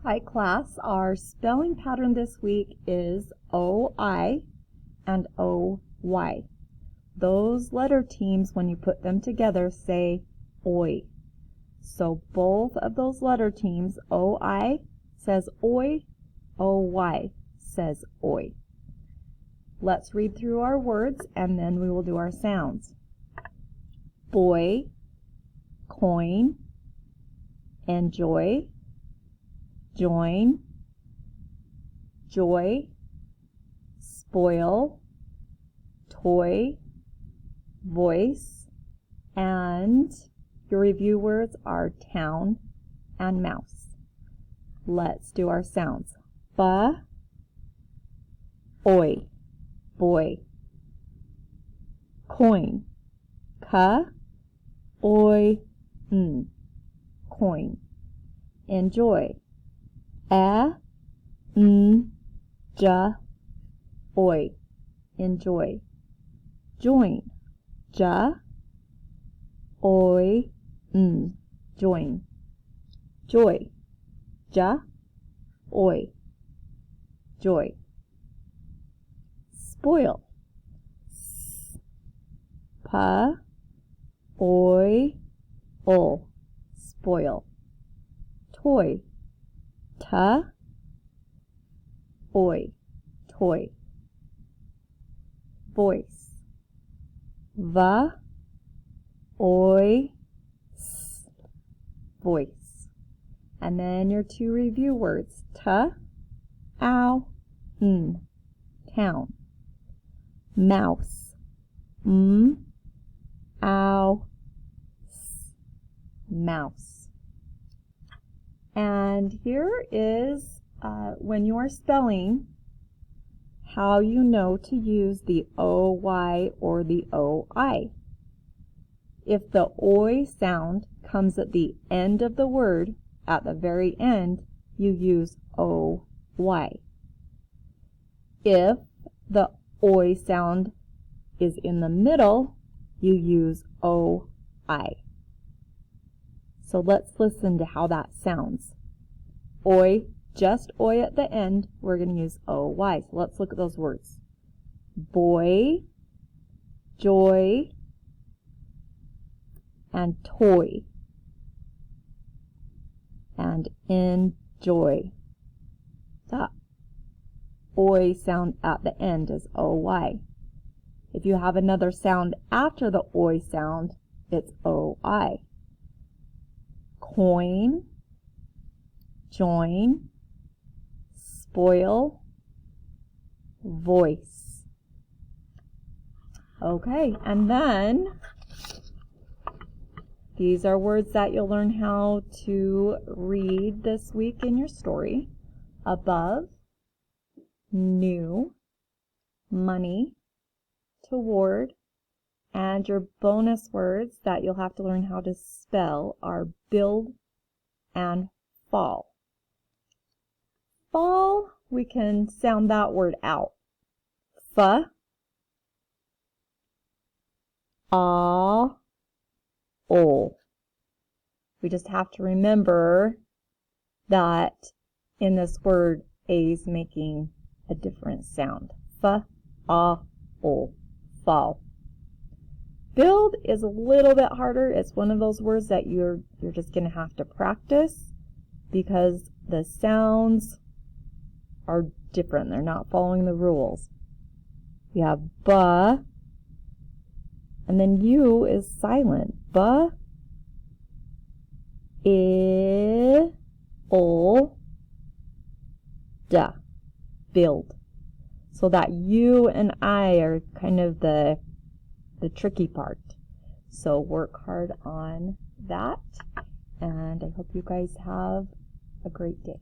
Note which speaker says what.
Speaker 1: Hi class, our spelling pattern this week is O-I and O-Y. Those letter teams, when you put them together, say oi. So both of those letter teams, O-I says oi, O-Y says oi. Let's read through our words and then we will do our sounds. Boy, coin, enjoy, join, joy, spoil, toy, voice, and your review words are town and mouse. Let's do our sounds. Ba, oi, boy. Coin, ka, oi, coin. Enjoy, ja, oi, enjoy. Join, ja, oi, join. Joy, ja, oi, joy. Spoil, pa, oi, ol, spoil. Toy, ta, oi, toy. Voice, va, oi, s, voice. And then your two review words, ta, ow, town. Mouse, ow, s, mouse. And here is when you are spelling, how you know to use the OY or the OI. If the OI sound comes at the end of the word, at the very end, you use OY. If the OI sound is in the middle, you use OI. So let's listen to how that sounds. Oi, just oi at the end, we're going to use OY. So let's look at those words. Boy, joy, and toy, and enjoy. That oi sound at the end is OY. If you have another sound after the oi sound, it's OI. Coin, join, spoil, voice. Okay, and then these are words that you'll learn how to read this week in your story. Above, new, money, toward, and your bonus words that you'll have to learn how to spell are build and fall. Fall, we can sound that word out. Fa, ah, ol. We just have to remember that in this word, A is making a different sound. Fa, ah, ol, fall. Build is a little bit harder. It's one of those words that you're just going to have to practice because the sounds are different. They're not following the rules. We have ba, and then U is silent. Ba, I, ol, da, build. So that U and I are kind of the tricky part. So work hard on that, and I hope you guys have a great day.